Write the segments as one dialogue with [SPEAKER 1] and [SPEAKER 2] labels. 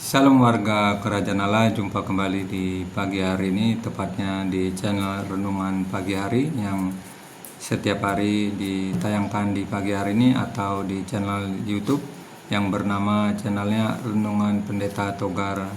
[SPEAKER 1] Salam warga Kerajaan Allah, jumpa kembali di pagi hari ini, tepatnya di channel Renungan Pagi Hari yang setiap hari ditayangkan di pagi hari ini atau di channel YouTube yang bernama channelnya Renungan Pendeta Togar.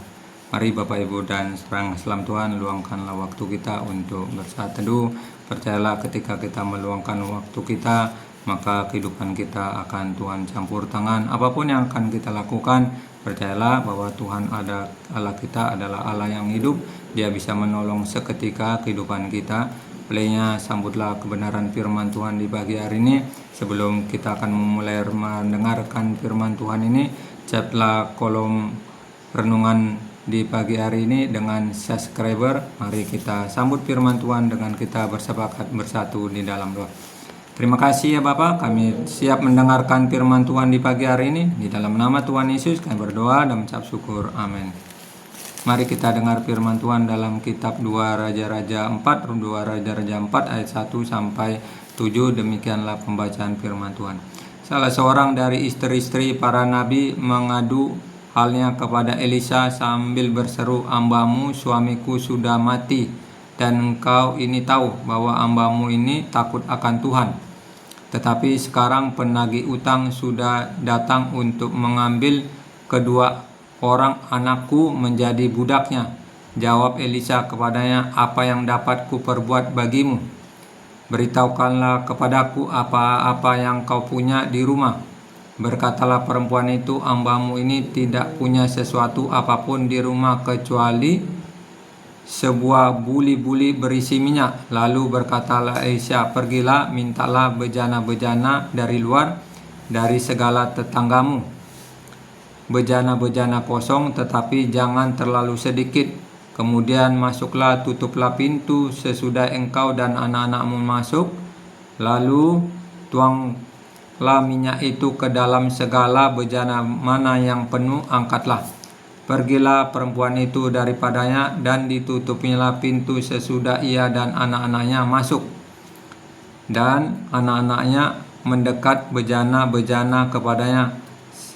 [SPEAKER 1] Mari Bapak Ibu dan salam Tuhan, luangkanlah waktu kita untuk bersaat teduh. Percayalah ketika kita meluangkan waktu kita, maka kehidupan kita akan Tuhan campur tangan. Apapun yang akan kita lakukan, percayalah bahwa Tuhan Allah kita adalah Allah yang hidup. Dia bisa menolong seketika kehidupan kita. Olehnya sambutlah kebenaran firman Tuhan di pagi hari ini. Sebelum kita akan memulai mendengarkan firman Tuhan ini, chatlah kolom renungan di pagi hari ini dengan subscriber. Mari kita sambut firman Tuhan dengan kita bersepakat bersatu di dalam doa. Terima kasih ya Bapak, kami siap mendengarkan firman Tuhan di pagi hari ini. Di dalam nama Tuhan Yesus kami berdoa dan mengucap syukur. Amin. Mari kita dengar firman Tuhan dalam kitab 2 Raja-Raja 4, 2 Raja-Raja 4 ayat 1 sampai 7. Demikianlah pembacaan firman Tuhan. Salah seorang dari istri-istri para nabi mengadu halnya kepada Elisa sambil berseru, "Hambamu suamiku sudah mati, dan engkau ini tahu bahwa hambamu ini takut akan Tuhan. Tetapi sekarang penagih utang sudah datang untuk mengambil kedua orang anakku menjadi budaknya." Jawab Elisa kepadanya, "Apa yang dapat kuperbuat bagimu? Beritahukanlah kepadaku apa-apa yang kau punya di rumah." Berkatalah perempuan itu, "Hambamu ini tidak punya sesuatu apapun di rumah kecuali sebuah buli-buli berisi minyak." Lalu berkatalah Elisa, "Pergilah, mintalah bejana-bejana dari luar, dari segala tetanggamu, bejana-bejana kosong, tetapi jangan terlalu sedikit. Kemudian masuklah, tutuplah pintu sesudah engkau dan anak-anakmu masuk. Lalu tuanglah minyak itu ke dalam segala bejana, mana yang penuh angkatlah." Pergilah perempuan itu daripadanya, dan ditutupilah pintu sesudah ia dan anak-anaknya masuk. Dan anak-anaknya mendekat bejana-bejana kepadanya,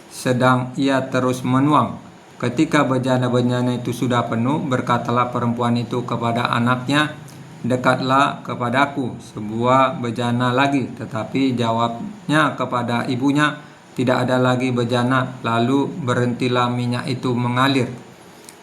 [SPEAKER 1] sedang ia terus menuang. Ketika bejana-bejana itu sudah penuh, berkatalah perempuan itu kepada anaknya, "Dekatlah kepadaku sebuah bejana lagi." Tetapi jawabnya kepada ibunya, "Tidak ada lagi bejana." Lalu berhentilah minyak itu mengalir.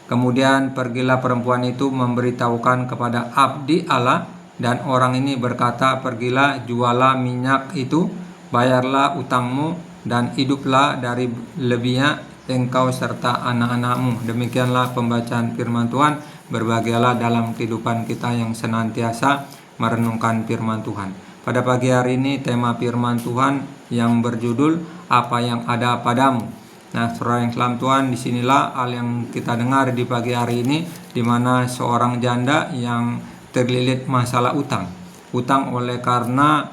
[SPEAKER 1] Kemudian pergilah perempuan itu memberitahukan kepada abdi Allah, dan orang ini berkata, "Pergilah, jualah minyak itu, bayarlah utangmu, dan hiduplah dari lebihnya engkau serta anak-anakmu." Demikianlah pembacaan firman Tuhan. Berbahagialah dalam kehidupan kita yang senantiasa merenungkan firman Tuhan. Pada pagi hari ini tema firman Tuhan yang berjudul "Apa yang ada padamu". Nah, saudara yang salam Tuhan, disinilah hal yang kita dengar di pagi hari ini, di mana seorang janda yang terlilit masalah utang oleh karena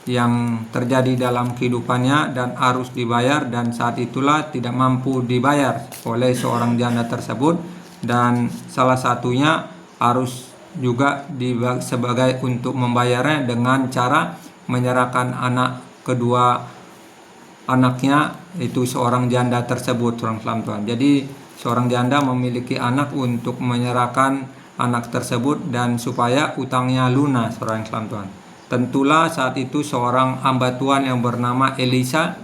[SPEAKER 1] yang terjadi dalam kehidupannya dan harus dibayar, dan saat itulah tidak mampu dibayar oleh seorang janda tersebut, dan salah satunya harus juga sebagai untuk membayarnya dengan cara menyerahkan kedua anaknya, itu seorang janda tersebut, orang salam Tuhan. Jadi seorang janda memiliki anak untuk menyerahkan anak tersebut dan supaya utangnya lunas, orang salam Tuhan. Tentulah saat itu seorang hamba Tuhan yang bernama Elisa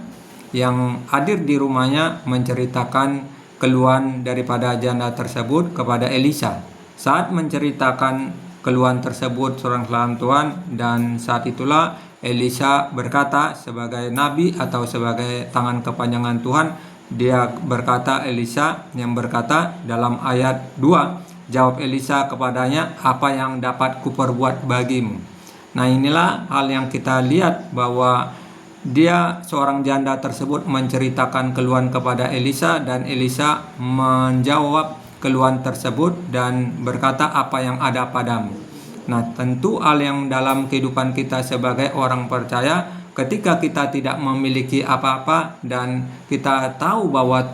[SPEAKER 1] yang hadir di rumahnya menceritakan keluhan daripada janda tersebut kepada Elisa. Saat menceritakan keluhan tersebut, seorang salam Tuhan, dan saat itulah Elisa berkata sebagai nabi atau sebagai tangan kepanjangan Tuhan, dia berkata, Elisa yang berkata dalam ayat 2, jawab Elisa kepadanya, "Apa yang dapat kuperbuat bagimu?" Nah, inilah hal yang kita lihat bahwa dia seorang janda tersebut menceritakan keluhan kepada Elisa, dan Elisa menjawab keluhan tersebut dan berkata, "Apa yang ada padamu?" Nah, tentu hal yang dalam kehidupan kita sebagai orang percaya, ketika kita tidak memiliki apa-apa dan kita tahu bahwa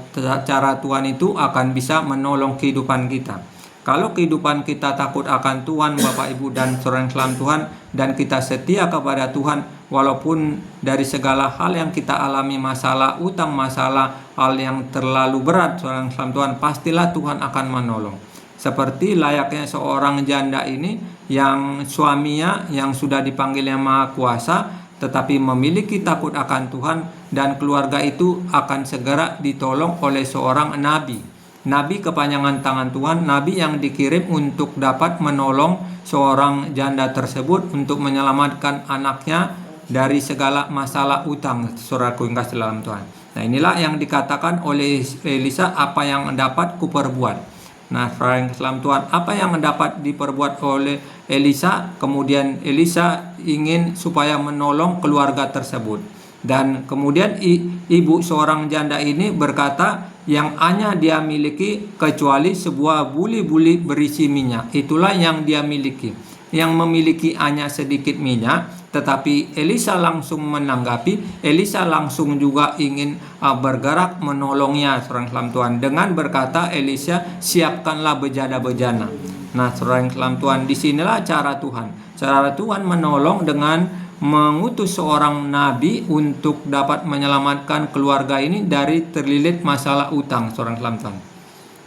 [SPEAKER 1] cara Tuhan itu akan bisa menolong kehidupan kita. Kalau kehidupan kita takut akan Tuhan, Bapak Ibu dan saudara yang salam Tuhan, dan kita setia kepada Tuhan, walaupun dari segala hal yang kita alami, masalah utang, masalah hal yang terlalu berat, saudara sekalian Tuhan, pastilah Tuhan akan menolong. Seperti layaknya seorang janda ini yang suaminya yang sudah dipanggil Yang Maha Kuasa, tetapi memiliki takut akan Tuhan, dan keluarga itu akan segera ditolong oleh seorang nabi. Nabi kepanjangan tangan Tuhan, nabi yang dikirim untuk dapat menolong seorang janda tersebut untuk menyelamatkan anaknya dari segala masalah utang, saudaraku yang kasih dalam Tuhan. Nah, inilah yang dikatakan oleh Elisa, apa yang dapat kuperbuat. Nah, saudara yang kasih dalam Tuhan, apa yang dapat diperbuat oleh Elisa? Kemudian Elisa ingin supaya menolong keluarga tersebut. Dan kemudian ibu seorang janda ini berkata, yang hanya dia miliki kecuali sebuah buli-buli berisi minyak. Itulah yang dia miliki. Yang memiliki hanya sedikit minyak. Tetapi Elisa langsung menanggapi, Elisa langsung juga ingin bergerak menolongnya, saudara yang Tuhan, dengan berkata, Elisa, siapkanlah bejana-bejana. Nah, saudara yang Tuhan, disinilah cara Tuhan. Cara Tuhan menolong dengan mengutus seorang nabi untuk dapat menyelamatkan keluarga ini dari terlilit masalah utang, saudara yang Tuhan.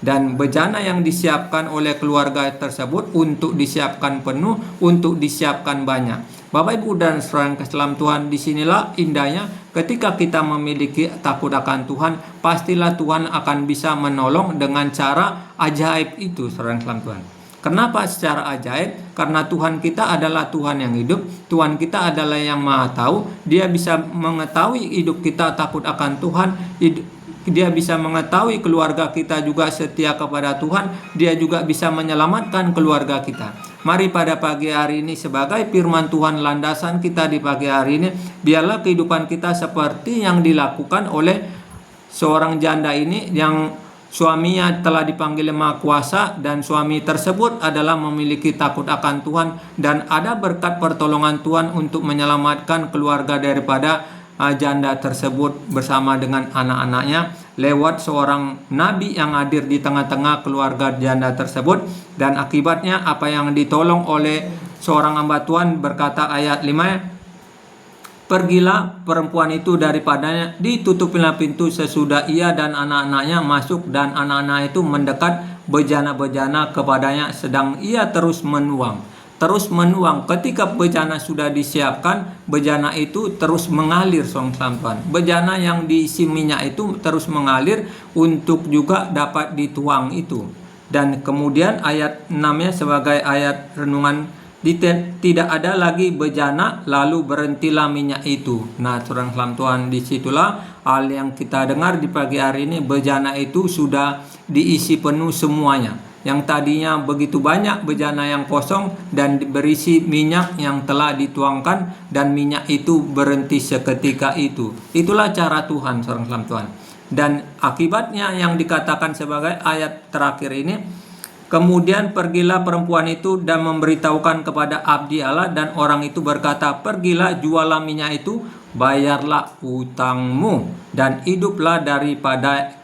[SPEAKER 1] Dan bejana yang disiapkan oleh keluarga tersebut untuk disiapkan penuh, untuk disiapkan banyak. Bapak Ibu dan saudara yang kasih dalam Tuhan, disinilah indahnya ketika kita memiliki takut akan Tuhan, pastilah Tuhan akan bisa menolong dengan cara ajaib itu, saudara yang kasih dalam Tuhan. Kenapa secara ajaib? Karena Tuhan kita adalah Tuhan yang hidup, Tuhan kita adalah yang Maha Tahu. Dia bisa mengetahui hidup kita takut akan Tuhan, dia bisa mengetahui keluarga kita juga setia kepada Tuhan, dia juga bisa menyelamatkan keluarga kita. Mari pada pagi hari ini sebagai firman Tuhan landasan kita di pagi hari ini, biarlah kehidupan kita seperti yang dilakukan oleh seorang janda ini yang suaminya telah dipanggil Maha Kuasa, dan suami tersebut adalah memiliki takut akan Tuhan, dan ada berkat pertolongan Tuhan untuk menyelamatkan keluarga daripada janda tersebut bersama dengan anak-anaknya lewat seorang nabi yang hadir di tengah-tengah keluarga janda tersebut. Dan akibatnya apa yang ditolong oleh seorang hamba Tuhan, berkata ayat 5, pergilah perempuan itu daripadanya, ditutupilah pintu sesudah ia dan anak-anaknya masuk, dan anak-anak itu mendekat bejana-bejana kepadanya, sedang ia terus menuang. Ketika bejana sudah disiapkan, bejana itu terus mengalir, Tuhan. Bejana yang diisi minyak itu terus mengalir untuk juga dapat dituang itu. Dan kemudian ayat 6-nya sebagai ayat renungan, tidak ada lagi bejana lalu berhentilah minyak itu. Nah, Tuhan, disitulah hal yang kita dengar di pagi hari ini, bejana itu sudah diisi penuh semuanya. Yang tadinya begitu banyak bejana yang kosong dan berisi minyak yang telah dituangkan, dan minyak itu berhenti seketika itu. Itulah cara Tuhan, saudara Tuhan. Dan akibatnya yang dikatakan sebagai ayat terakhir ini, kemudian pergilah perempuan itu dan memberitahukan kepada abdi Allah, dan orang itu berkata, pergilah, jualah minyak itu, bayarlah utangmu, dan hiduplah daripada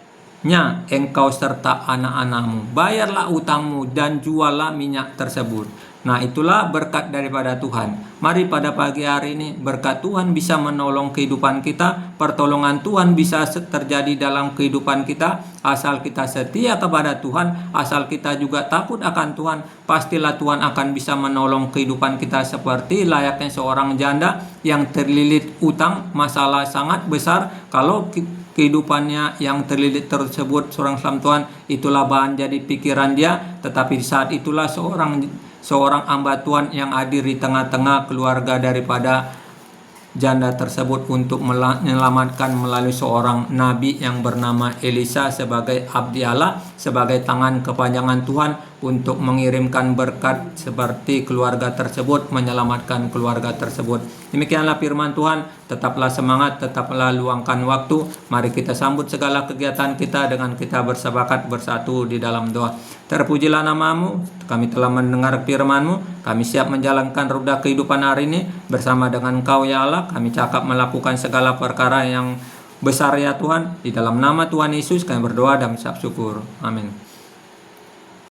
[SPEAKER 1] engkau serta anak-anakmu. Bayarlah utangmu dan jualah minyak tersebut. Nah, itulah berkat daripada Tuhan. Mari pada pagi hari ini berkat Tuhan bisa menolong kehidupan kita, pertolongan Tuhan bisa terjadi dalam kehidupan kita, asal kita setia kepada Tuhan, asal kita juga takut akan Tuhan. Pastilah Tuhan akan bisa menolong kehidupan kita seperti layaknya seorang janda yang terlilit utang, masalah sangat besar. Kalau kehidupannya yang terlilit tersebut, seorang Tuhan, itulah bahan jadi pikiran dia. Tetapi saat itulah seorang hamba Tuhan yang hadir di tengah-tengah keluarga daripada janda tersebut untuk menyelamatkan melalui seorang nabi yang bernama Elisa sebagai abdi Allah, sebagai tangan kepanjangan Tuhan untuk mengirimkan berkat seperti keluarga tersebut, menyelamatkan keluarga tersebut. Demikianlah firman Tuhan. Tetaplah semangat, tetaplah luangkan waktu. Mari kita sambut segala kegiatan kita dengan kita bersepakat bersatu di dalam doa. Terpujilah namamu, kami telah mendengar firman-Mu, kami siap menjalankan roda kehidupan hari ini bersama dengan Kau ya Allah. Kami cakap melakukan segala perkara yang besar ya Tuhan. Di dalam nama Tuhan Yesus kami berdoa dan mengucap syukur. Amin.